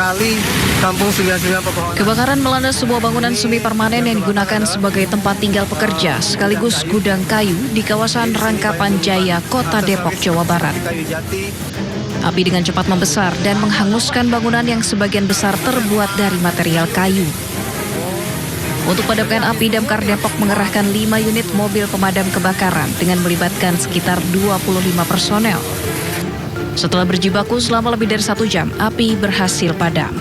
sekali kampung Sembilan Pepohonan. Kebakaran melanda sebuah bangunan semi permanen yang digunakan sebagai tempat tinggal pekerja sekaligus gudang kayu di kawasan Rangkapan Jaya, Kota Depok, Jawa Barat. Kayu jati. Api dengan cepat membesar dan menghanguskan bangunan yang sebagian besar terbuat dari material kayu. Untuk padamkan api, Damkar Depok mengerahkan 5 unit mobil pemadam kebakaran dengan melibatkan sekitar 25 personel. Setelah berjibaku selama lebih dari 1 jam, api berhasil padam.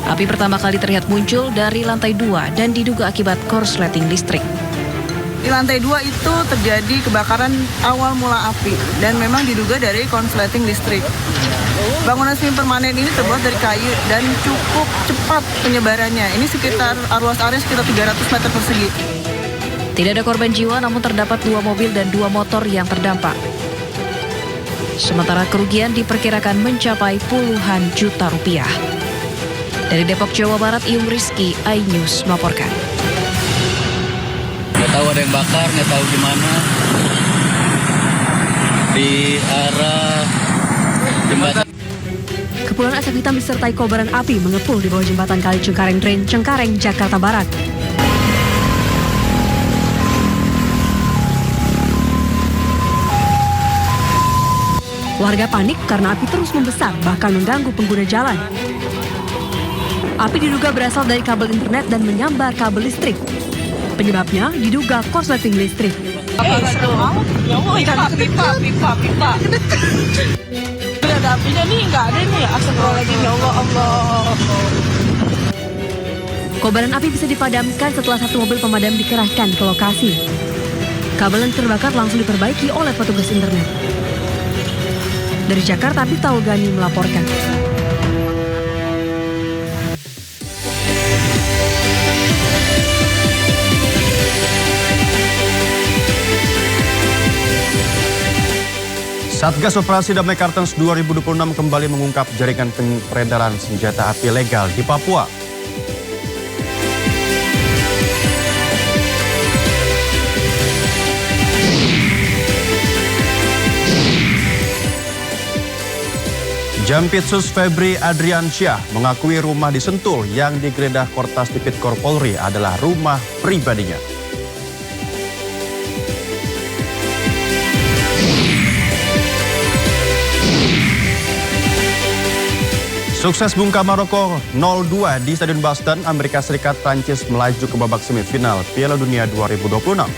Api pertama kali terlihat muncul dari lantai 2 dan diduga akibat korsleting listrik. Di lantai 2 itu terjadi kebakaran awal mula api dan memang diduga dari konsleting listrik. Bangunan semi permanen ini terbuat dari kayu dan cukup cepat penyebarannya. Ini sekitar luas area sekitar 300 meter persegi. Tidak ada korban jiwa, namun terdapat 2 mobil dan 2 motor yang terdampak. Sementara kerugian diperkirakan mencapai puluhan juta rupiah. Dari Depok, Jawa Barat, Iung Rizky, iNews melaporkan. Nggak tahu ada yang bakar, nggak tahu gimana. Di arah jembatan. Kepulan asap hitam disertai kobaran api mengepul di bawah jembatan Kali Cengkareng Drain, Cengkareng, Jakarta Barat. Warga panik karena api terus membesar, bahkan mengganggu pengguna jalan. Api diduga berasal dari kabel internet dan menyambar kabel listrik. Penyebabnya diduga korsleting listrik. Pipa. Udah ada apinya nih, nggak ada nih. Astagfirullahaladzim, ya Allah. Kobaran api bisa dipadamkan setelah 1 mobil pemadam dikerahkan ke lokasi. Kabel yang terbakar langsung diperbaiki oleh petugas internet. Dari Jakarta, Bita Gani melaporkan. Satgas Operasi Damai Kartens 2026 kembali mengungkap jaringan peredaran senjata api legal di Papua. Jampitsus Febri Adriansyah mengakui rumah di Sentul yang digeledah Kortas Tipikor Polri adalah rumah pribadinya. Sukses bungkam Maroko 0-2 di Stadion Boston, Amerika Serikat, Prancis melaju ke babak semifinal Piala Dunia 2026.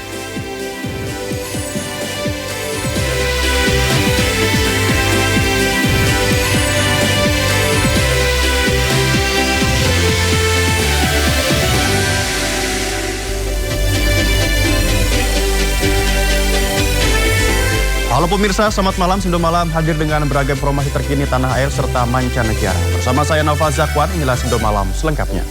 Halo pemirsa, selamat malam. Sindo Malam hadir dengan beragam informasi terkini tanah air serta mancanegara. Bersama saya Nova Zakwan, inilah Sindo Malam selengkapnya.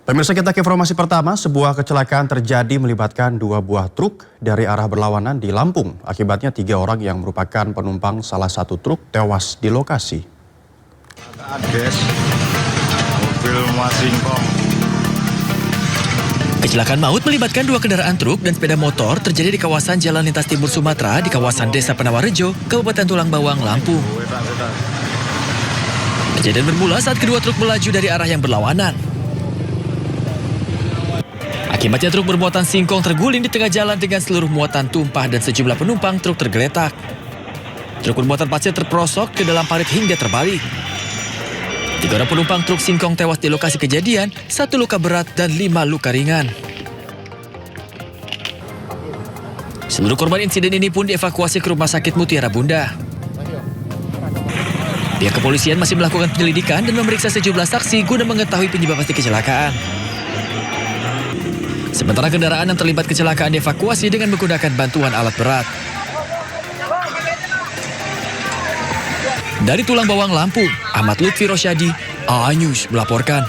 Pemirsa, kita ke informasi pertama. Sebuah kecelakaan terjadi melibatkan 2 buah truk dari arah berlawanan di Lampung. Akibatnya 3 orang yang merupakan penumpang salah satu truk tewas di lokasi. Kecelakaan maut melibatkan 2 kendaraan truk dan sepeda motor terjadi di kawasan Jalan Lintas Timur Sumatera di kawasan Desa Penawarejo, Kabupaten Tulang Bawang, Lampung. Kejadian bermula saat kedua truk melaju dari arah yang berlawanan. Akibatnya truk bermuatan singkong terguling di tengah jalan dengan seluruh muatan tumpah dan sejumlah penumpang truk tergeletak. Truk bermuatan pasir terperosok ke dalam parit hingga terbalik. 3 orang penumpang truk singkong tewas di lokasi kejadian, 1 luka berat dan 5 luka ringan. Seluruh korban insiden ini pun dievakuasi ke Rumah Sakit Mutiara Bunda. Pihak kepolisian masih melakukan penyelidikan dan memeriksa sejumlah saksi guna mengetahui penyebab pasti kecelakaan. Sementara kendaraan yang terlibat kecelakaan dievakuasi dengan menggunakan bantuan alat berat. Dari Tulang Bawang, Lampung, Ahmad Lutfi Rosyadi, iNews melaporkan.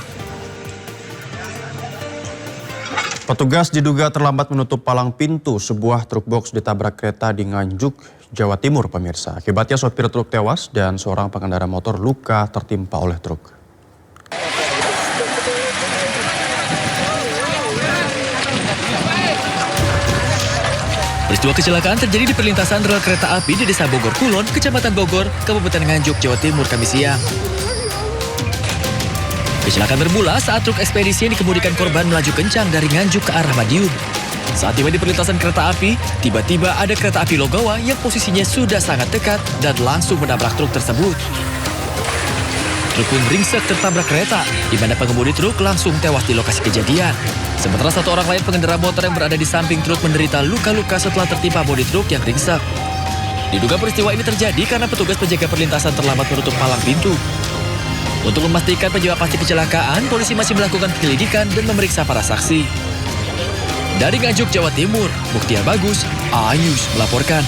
Petugas diduga terlambat menutup palang pintu sebuah truk box ditabrak kereta di Nganjuk, Jawa Timur, pemirsa. Akibatnya sopir truk tewas dan seorang pengendara motor luka tertimpa oleh truk. Peristiwa kecelakaan terjadi di perlintasan rel kereta api di Desa Bogor Kulon, Kecamatan Bogor, Kabupaten Nganjuk, Jawa Timur, Kamis siang. Kecelakaan bermula saat truk ekspedisi yang dikemudikan korban melaju kencang dari Nganjuk ke arah Madiun. Saat tiba di perlintasan kereta api, tiba-tiba ada kereta api Logawa yang posisinya sudah sangat dekat dan langsung menabrak truk tersebut. Truk pun ringsek tertabrak kereta, di mana pengemudi truk langsung tewas di lokasi kejadian. Sementara satu orang lain pengendara motor yang berada di samping truk menderita luka-luka setelah tertimpa bodi truk yang ringsek. Diduga peristiwa ini terjadi karena petugas penjaga perlintasan terlambat menutup palang pintu. Untuk memastikan penyebab pasti kecelakaan, polisi masih melakukan penyelidikan dan memeriksa para saksi. Dari Nganjuk, Jawa Timur, Mukhtiar Bagus, A-News melaporkan.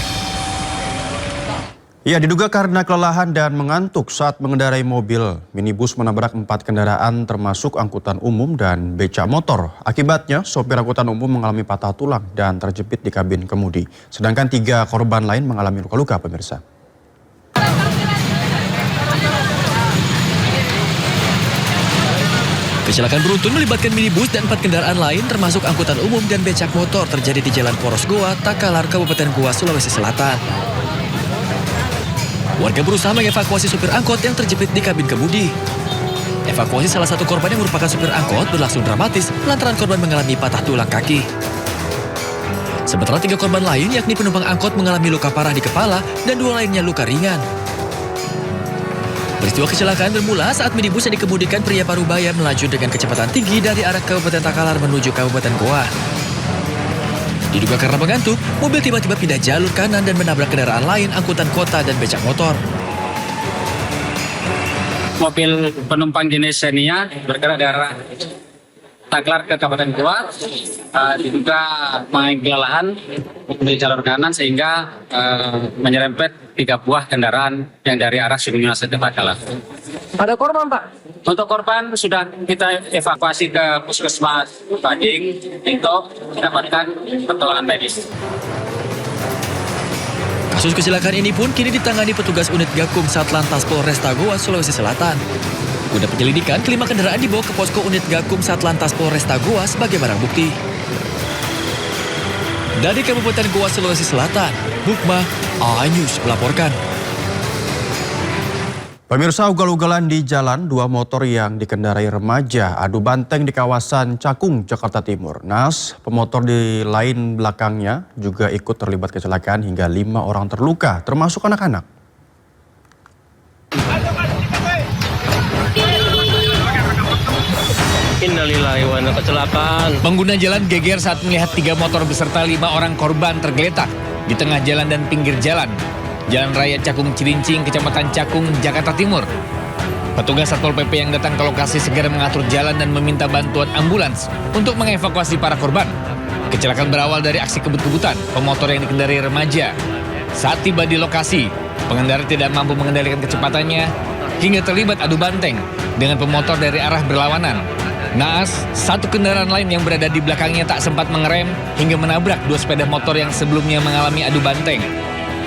Ya, diduga karena kelelahan dan mengantuk saat mengendarai mobil, minibus menabrak 4 kendaraan termasuk angkutan umum dan becak motor. Akibatnya, sopir angkutan umum mengalami patah tulang dan terjepit di kabin kemudi. Sedangkan 3 korban lain mengalami luka-luka, pemirsa. Kecelakaan beruntun melibatkan minibus dan 4 kendaraan lain termasuk angkutan umum dan becak motor terjadi di Jalan Poros Goa, Takalar, Kabupaten Goa, Sulawesi Selatan. Warga berusaha mengevakuasi supir angkot yang terjepit di kabin kemudi. Evakuasi salah satu korban yang merupakan supir angkot berlangsung dramatis lantaran korban mengalami patah tulang kaki. Sementara 3 korban lain yakni penumpang angkot mengalami luka parah di kepala dan 2 lainnya luka ringan. Peristiwa kecelakaan bermula saat minibus yang dikemudikan pria Parubaya melaju dengan kecepatan tinggi dari arah Kabupaten Takalar menuju Kabupaten Goa. Diduga karena mengantuk, mobil tiba-tiba pindah jalur kanan dan menabrak kendaraan lain angkutan kota dan becak motor. Mobil penumpang jenis Xenia bergerak dari arah Takalar ke Kabupaten Goa, diduga mengalami kelelahan di jalur kanan sehingga menyerempet 3 buah kendaraan yang dari arah Sidoarjo ke Takalar. Ada korban, Pak? Untuk korban sudah kita evakuasi ke Puskesmas Bading untuk mendapatkan pertolongan medis. Kasus kecelakaan ini pun kini ditangani petugas unit Gakum Satlantas Polresta Goa, Sulawesi Selatan. Guna penyelidikan, 5 kendaraan dibawa ke posko unit Gakum Satlantas Polresta Goa sebagai barang bukti. Dari Kabupaten Goa, Sulawesi Selatan, Bukma, A-News melaporkan. Pemirsa, ugal-ugalan di jalan, 2 motor yang dikendarai remaja adu banteng di kawasan Cakung, Jakarta Timur. Nas, pemotor di lain belakangnya juga ikut terlibat kecelakaan hingga 5 orang terluka, termasuk anak-anak. Innalillahi wa inna kecelakaan. Pengguna jalan geger saat melihat 3 motor beserta 5 orang korban tergeletak di tengah jalan dan pinggir jalan. Jalan Raya Cakung Cilincing, Kecamatan Cakung, Jakarta Timur. Petugas Satpol PP yang datang ke lokasi segera mengatur jalan dan meminta bantuan ambulans untuk mengevakuasi para korban. Kecelakaan berawal dari aksi kebut-kebutan pemotor yang dikendarai remaja. Saat tiba di lokasi, pengendara tidak mampu mengendalikan kecepatannya hingga terlibat adu banteng dengan pemotor dari arah berlawanan. Naas, 1 kendaraan lain yang berada di belakangnya tak sempat mengerem hingga menabrak 2 sepeda motor yang sebelumnya mengalami adu banteng.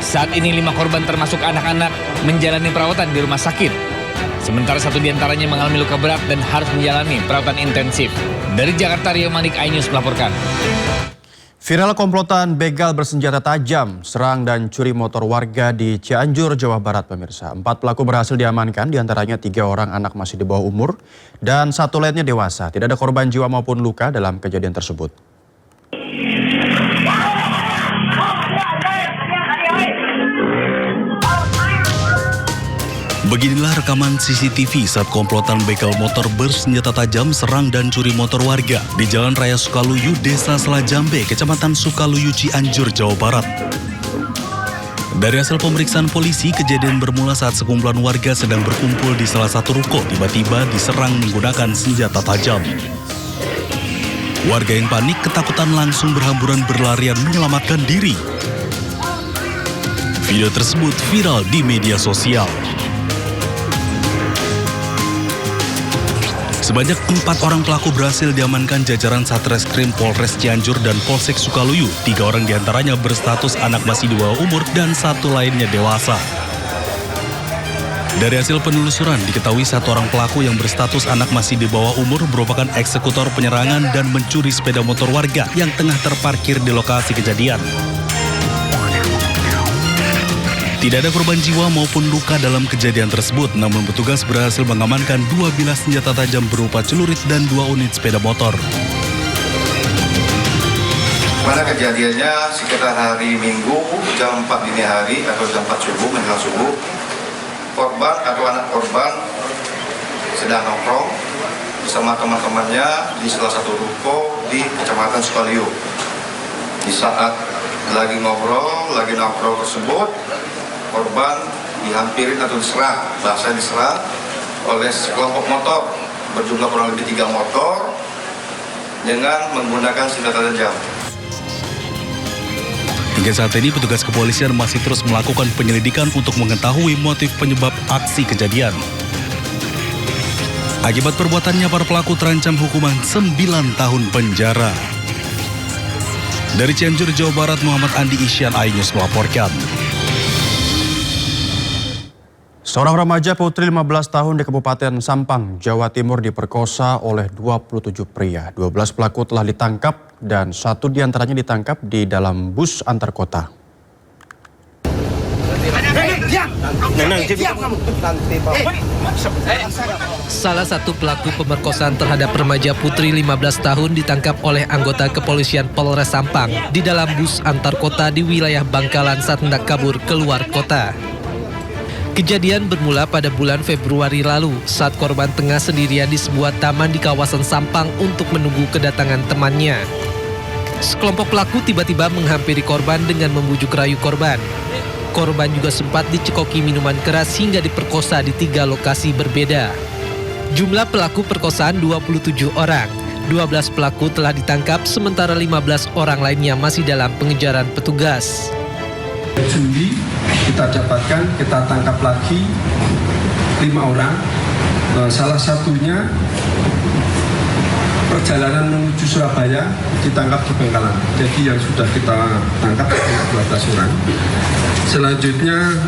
Saat ini 5 korban termasuk anak-anak menjalani perawatan di rumah sakit. Sementara 1 diantaranya mengalami luka berat dan harus menjalani perawatan intensif. Dari Jakarta, Rio Manik, A-News melaporkan. Viral komplotan begal bersenjata tajam, serang dan curi motor warga di Cianjur, Jawa Barat, pemirsa. 4 pelaku berhasil diamankan, diantaranya 3 orang anak masih di bawah umur dan 1 lainnya dewasa. Tidak ada korban jiwa maupun luka dalam kejadian tersebut. Beginilah rekaman CCTV saat komplotan begal motor bersenjata tajam serang dan curi motor warga di Jalan Raya Sukaluyu, Desa Selajambe, Kecamatan Sukaluyu, Cianjur, Jawa Barat. Dari hasil pemeriksaan polisi, kejadian bermula saat sekumpulan warga sedang berkumpul di salah satu ruko tiba-tiba diserang menggunakan senjata tajam. Warga yang panik ketakutan langsung berhamburan berlarian menyelamatkan diri. Video tersebut viral di media sosial. Sebanyak 4 orang pelaku berhasil diamankan jajaran Satreskrim Polres Cianjur dan Polsek Sukaluyu. 3 orang diantaranya berstatus anak masih di bawah umur dan 1 lainnya dewasa. Dari hasil penelusuran diketahui 1 orang pelaku yang berstatus anak masih di bawah umur merupakan eksekutor penyerangan dan mencuri sepeda motor warga yang tengah terparkir di lokasi kejadian. Tidak ada korban jiwa maupun luka dalam kejadian tersebut, namun petugas berhasil mengamankan 2 bilah senjata tajam berupa celurit dan 2 unit sepeda motor. Pada kejadiannya sekitar hari Minggu jam 4 dini hari atau jam 4 subuh menjelang subuh, korban atau anak korban sedang nongkrong bersama teman-temannya di salah satu ruko di Kecamatan Sukaluyu. Di saat lagi nongkrong tersebut, korban dihampirin atau diserang oleh sekelompok motor berjumlah kurang lebih 3 motor dengan menggunakan senjata tajam. Hingga saat ini petugas kepolisian masih terus melakukan penyelidikan untuk mengetahui motif penyebab aksi kejadian. Akibat perbuatannya, para pelaku terancam hukuman 9 tahun penjara. Dari Cianjur, Jawa Barat, Muhammad Andi Isyan, iNews melaporkan. Seorang remaja putri 15 tahun di Kabupaten Sampang, Jawa Timur diperkosa oleh 27 pria. 12 pelaku telah ditangkap dan 1 diantaranya ditangkap di dalam bus antar kota. Salah satu pelaku pemerkosaan terhadap remaja putri 15 tahun ditangkap oleh anggota kepolisian Polres Sampang di dalam bus antar kota di wilayah Bangkalan saat hendak kabur keluar kota. Kejadian bermula pada bulan Februari lalu saat korban tengah sendirian di sebuah taman di kawasan Sampang untuk menunggu kedatangan temannya. Sekelompok pelaku tiba-tiba menghampiri korban dengan membujuk rayu korban. Korban juga sempat dicekoki minuman keras hingga diperkosa di 3 lokasi berbeda. Jumlah pelaku perkosaan 27 orang. 12 pelaku telah ditangkap sementara 15 orang lainnya masih dalam pengejaran petugas. Juli kita dapatkan, kita tangkap lagi 5 orang. Salah satunya perjalanan menuju Surabaya ditangkap di Bangkalan. Jadi yang sudah kita tangkap ada 12 orang. Selanjutnya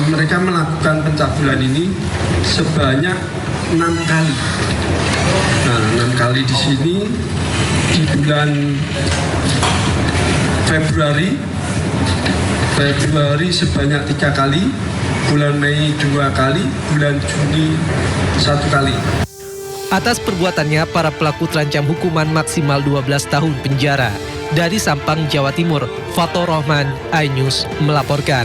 mereka melakukan pencabulan ini sebanyak 6 kali. Nah, 6 kali di sini di bulan Februari sebanyak 3 kali, bulan Mei 2 kali, bulan Juni 1 kali. Atas perbuatannya, para pelaku terancam hukuman maksimal 12 tahun penjara. Dari Sampang, Jawa Timur, Fathur Rahman, iNews melaporkan.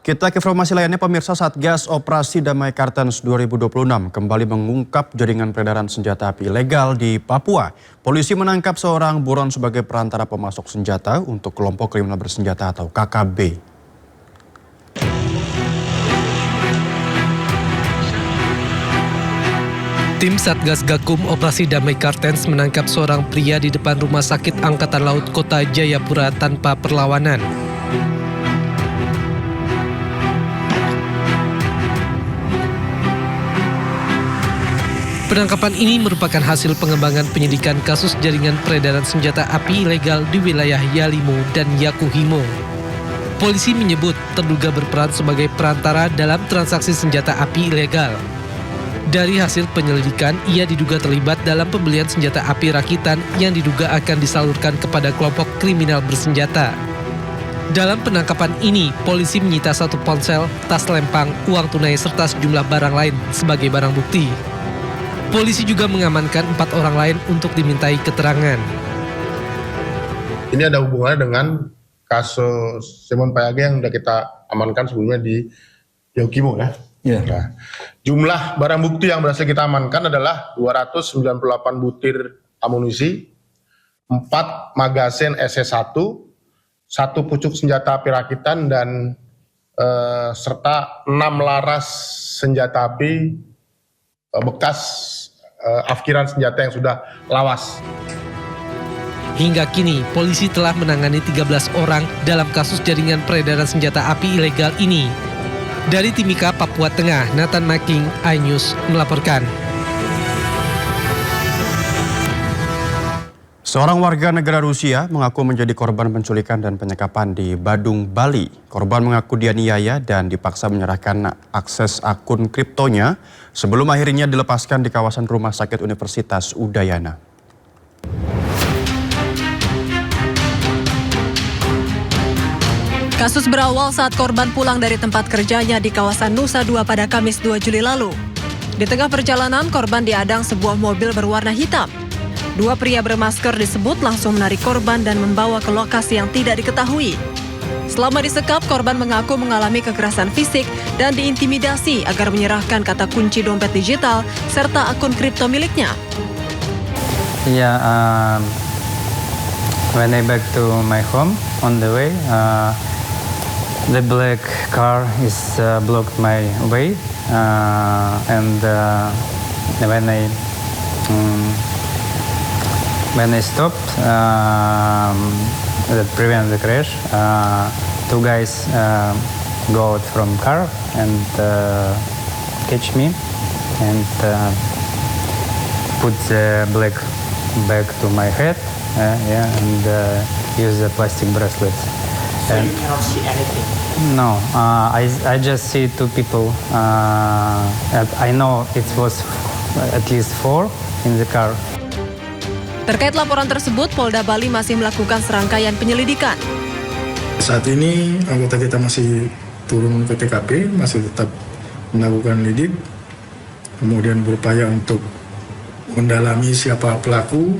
Kita ke informasi lainnya, pemirsa. Satgas Operasi Damai Kartens 2026 kembali mengungkap jaringan peredaran senjata api ilegal di Papua. Polisi menangkap seorang buron sebagai perantara pemasok senjata untuk kelompok kriminal bersenjata atau KKB. Tim Satgas Gakum Operasi Damai Kartens menangkap seorang pria di depan Rumah Sakit Angkatan Laut Kota Jayapura tanpa perlawanan. Penangkapan ini merupakan hasil pengembangan penyidikan kasus jaringan peredaran senjata api ilegal di wilayah Yalimo dan Yakuhimo. Polisi menyebut terduga berperan sebagai perantara dalam transaksi senjata api ilegal. Dari hasil penyelidikan, ia diduga terlibat dalam pembelian senjata api rakitan yang diduga akan disalurkan kepada kelompok kriminal bersenjata. Dalam penangkapan ini, polisi menyita 1 ponsel, tas lempang, uang tunai serta sejumlah barang lain sebagai barang bukti. Polisi juga mengamankan 4 orang lain untuk dimintai keterangan. Ini ada hubungannya dengan kasus Simon Payage yang sudah kita amankan sebelumnya di Yakuhimo ya. Yeah. Nah, jumlah barang bukti yang berhasil kita amankan adalah 298 butir amunisi, 4 magasin SS1, 1 pucuk senjata api rakitan dan serta 6 laras senjata api bekas afkiran senjata yang sudah lawas. Hingga kini, polisi telah menangani 13 orang dalam kasus jaringan peredaran senjata api ilegal ini. Dari Timika, Papua Tengah, Nathan Making, iNews melaporkan. Seorang warga negara Rusia mengaku menjadi korban penculikan dan penyekapan di Badung, Bali. Korban mengaku dianiaya dan dipaksa menyerahkan akses akun kriptonya sebelum akhirnya dilepaskan di kawasan Rumah Sakit Universitas Udayana. Kasus berawal saat korban pulang dari tempat kerjanya di kawasan Nusa Dua pada Kamis 2 Juli lalu. Di tengah perjalanan, korban diadang sebuah mobil berwarna hitam. Dua pria bermasker disebut langsung menarik korban dan membawa ke lokasi yang tidak diketahui. Selama disekap, korban mengaku mengalami kekerasan fisik dan diintimidasi agar menyerahkan kata kunci dompet digital serta akun kripto miliknya. When I back to my home on the way, the black car is blocked my way, and when I stopped, that prevent the crash. Two guys go out from car and catch me and put the black bag to my head, and use the plastic bracelets. So you cannot see anything? No, I just see two people. I know it was at least 4 in the car. Terkait laporan tersebut, Polda Bali masih melakukan serangkaian penyelidikan. Saat ini anggota kita masih turun ke TKP, masih tetap melakukan lidik, kemudian berupaya untuk mendalami siapa pelaku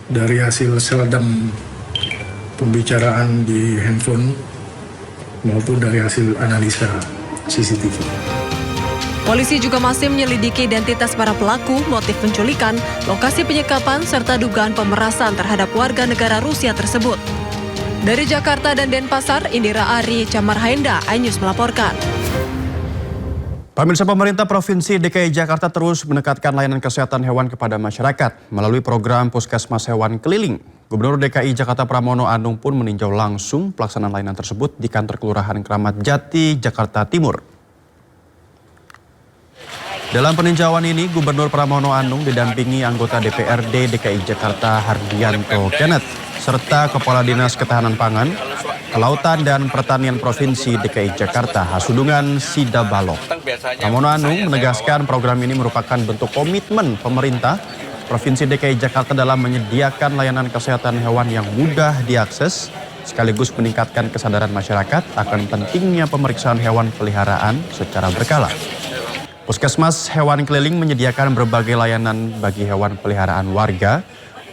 dari hasil seladam pembicaraan di handphone maupun dari hasil analisa CCTV. Polisi juga masih menyelidiki identitas para pelaku, motif penculikan, lokasi penyekapan, serta dugaan pemerasan terhadap warga negara Rusia tersebut. Dari Jakarta dan Denpasar, Indira Ari, Camar Haenda, iNews melaporkan. Pemirsa, pemerintah Provinsi DKI Jakarta terus mendekatkan layanan kesehatan hewan kepada masyarakat melalui program Puskesmas Hewan Keliling. Gubernur DKI Jakarta Pramono Anung pun meninjau langsung pelaksanaan layanan tersebut di kantor Kelurahan Kramat Jati, Jakarta Timur. Dalam peninjauan ini, Gubernur Pramono Anung didampingi anggota DPRD DKI Jakarta Hardianto Kenneth, serta Kepala Dinas Ketahanan Pangan, Kelautan dan Pertanian Provinsi DKI Jakarta Hasudungan Sida Balok. Pramono Anung menegaskan program ini merupakan bentuk komitmen pemerintah Provinsi DKI Jakarta dalam menyediakan layanan kesehatan hewan yang mudah diakses, sekaligus meningkatkan kesadaran masyarakat akan pentingnya pemeriksaan hewan peliharaan secara berkala. Puskesmas Hewan Keliling menyediakan berbagai layanan bagi hewan peliharaan warga,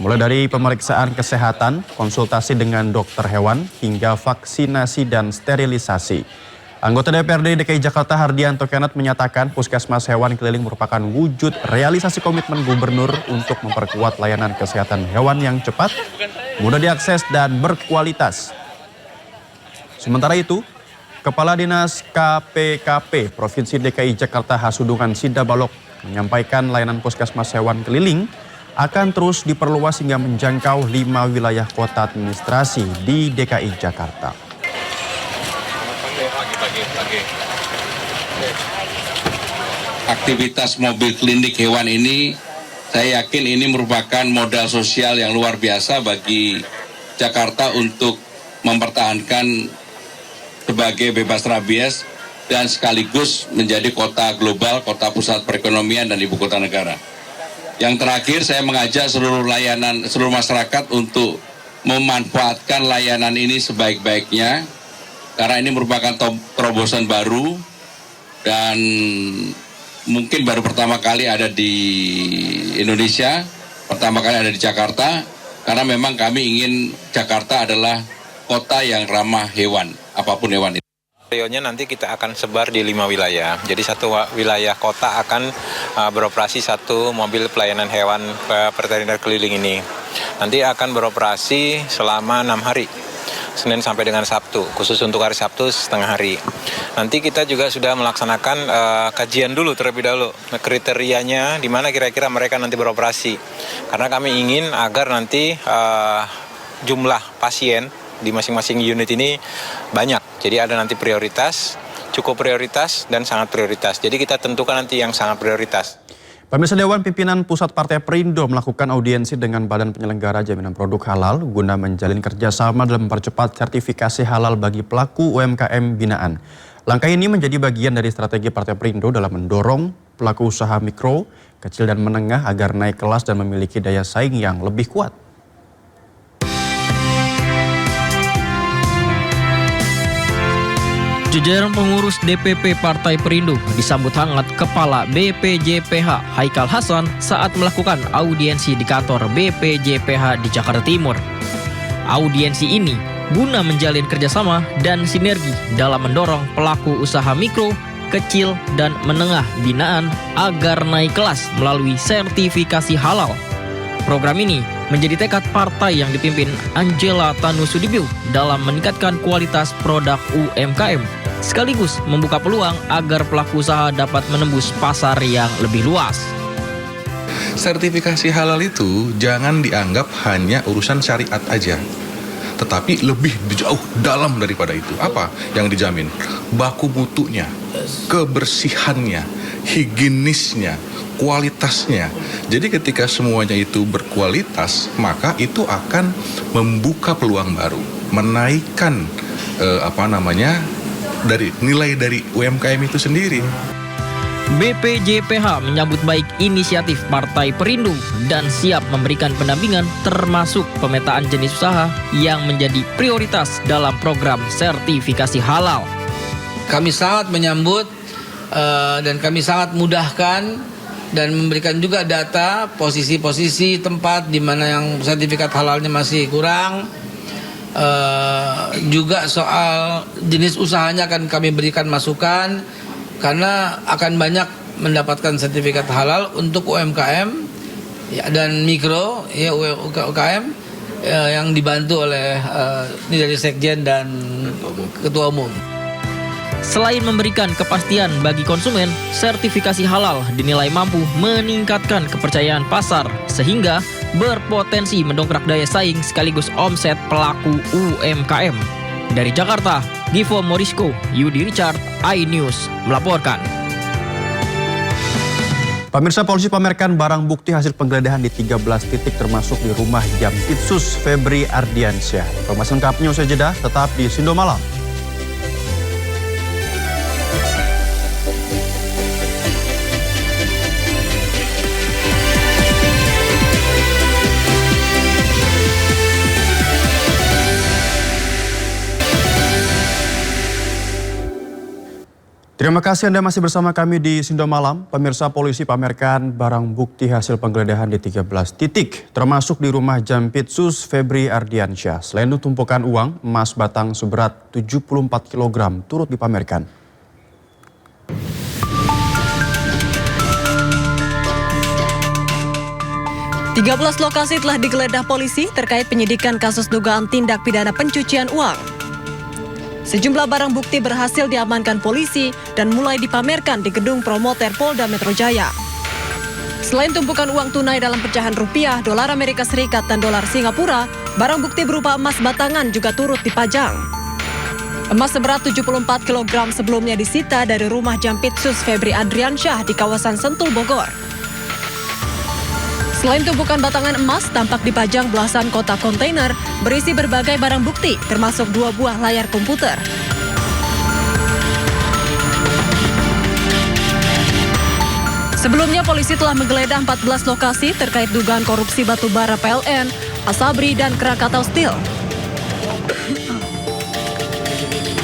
mulai dari pemeriksaan kesehatan, konsultasi dengan dokter hewan, hingga vaksinasi dan sterilisasi. Anggota DPRD DKI Jakarta Hardianto Kenneth menyatakan Puskesmas Hewan Keliling merupakan wujud realisasi komitmen gubernur untuk memperkuat layanan kesehatan hewan yang cepat, mudah diakses, dan berkualitas. Sementara itu, Kepala Dinas KPKP Provinsi DKI Jakarta Hasudungan Sida Balok menyampaikan layanan Puskesmas Hewan Keliling akan terus diperluas hingga menjangkau 5 wilayah kota administrasi di DKI Jakarta. Aktivitas mobil klinik hewan ini, saya yakin ini merupakan modal sosial yang luar biasa bagi Jakarta untuk mempertahankan sebagai bebas rabies dan sekaligus menjadi kota global, kota pusat perekonomian dan ibu kota negara. Yang terakhir, saya mengajak seluruh masyarakat untuk memanfaatkan layanan ini sebaik-baiknya, karena ini merupakan terobosan baru dan mungkin baru pertama kali ada di Indonesia, pertama kali ada di Jakarta, karena memang kami ingin Jakarta adalah kota yang ramah hewan, apapun hewan itu. Nya nanti kita akan sebar di 5 wilayah. Jadi satu wilayah kota akan beroperasi satu mobil pelayanan hewan veteriner keliling ini. Nanti akan beroperasi selama 6 hari. Senin sampai dengan Sabtu, khusus untuk hari Sabtu setengah hari. Nanti kita juga sudah melaksanakan kajian dulu terlebih dahulu, kriterianya di mana kira-kira mereka nanti beroperasi. Karena kami ingin agar nanti jumlah pasien di masing-masing unit ini banyak. Jadi ada nanti prioritas, cukup prioritas, dan sangat prioritas. Jadi kita tentukan nanti yang sangat prioritas. Pemirsa, Dewan Pimpinan Pusat Partai Perindo melakukan audiensi dengan Badan Penyelenggara Jaminan Produk Halal guna menjalin kerjasama dalam mempercepat sertifikasi halal bagi pelaku UMKM binaan. Langkah ini menjadi bagian dari strategi Partai Perindo dalam mendorong pelaku usaha mikro, kecil dan menengah agar naik kelas dan memiliki daya saing yang lebih kuat. Jajaran pengurus DPP Partai Perindo disambut hangat Kepala BPJPH Haikal Hasan saat melakukan audiensi di kantor BPJPH di Jakarta Timur. Audiensi ini guna menjalin kerjasama dan sinergi dalam mendorong pelaku usaha mikro, kecil, dan menengah binaan agar naik kelas melalui sertifikasi halal. Program ini menjadi tekad partai yang dipimpin Angela Tanusudibyo dalam meningkatkan kualitas produk UMKM, sekaligus membuka peluang agar pelaku usaha dapat menembus pasar yang lebih luas. Sertifikasi halal itu jangan dianggap hanya urusan syariat aja, tetapi lebih jauh dalam daripada itu. Apa yang dijamin? Baku mutunya, kebersihannya, higienisnya, kualitasnya. Jadi ketika semuanya itu berkualitas, maka itu akan membuka peluang baru, menaikkan dari nilai dari UMKM itu sendiri. BPJPH menyambut baik inisiatif Partai Perindo dan siap memberikan pendampingan termasuk pemetaan jenis usaha yang menjadi prioritas dalam program sertifikasi halal. Kami sangat menyambut dan kami sangat mudahkan dan memberikan juga data posisi-posisi tempat di mana yang sertifikat halalnya masih kurang. Juga soal jenis usahanya akan kami berikan masukan, karena akan banyak mendapatkan sertifikat halal untuk UMKM ya, dan mikro ya UMKM yang dibantu oleh ini dari Sekjen dan Ketua Umum. Selain memberikan kepastian bagi konsumen, sertifikasi halal dinilai mampu meningkatkan kepercayaan pasar sehingga berpotensi mendongkrak daya saing sekaligus omset pelaku UMKM. Dari Jakarta, Givo Morisco, Yudi Richard, iNews melaporkan. Pemirsa, polisi pamerkan barang bukti hasil penggeledahan di 13 titik termasuk di rumah Jampitsus Febri Ardiansyah. Informasi lengkapnya usai jeda, tetap di Sindo Malam. Terima kasih Anda masih bersama kami di Sindo Malam. Pemirsa, polisi pamerkan barang bukti hasil penggeledahan di 13 titik, termasuk di rumah Jampitsus Febri Ardiansyah. Selain itu tumpukan uang, emas batang seberat 74 kg turut dipamerkan. Tiga 13 lokasi telah digeledah polisi terkait penyidikan kasus dugaan tindak pidana pencucian uang. Sejumlah barang bukti berhasil diamankan polisi dan mulai dipamerkan di gedung promoter Polda Metro Jaya. Selain tumpukan uang tunai dalam pecahan rupiah, dolar Amerika Serikat, dan dolar Singapura, barang bukti berupa emas batangan juga turut dipajang. Emas seberat 74 kg sebelumnya disita dari rumah Jampitsus Febri Ardiansyah di kawasan Sentul, Bogor. Selain tumpukan batangan emas, tampak dipajang belasan kotak kontainer berisi berbagai barang bukti, termasuk 2 buah layar komputer. Sebelumnya, polisi telah menggeledah 14 lokasi terkait dugaan korupsi batubara PLN, Asabri, dan Krakatau Steel.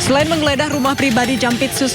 Selain menggeledah rumah pribadi Jampitsus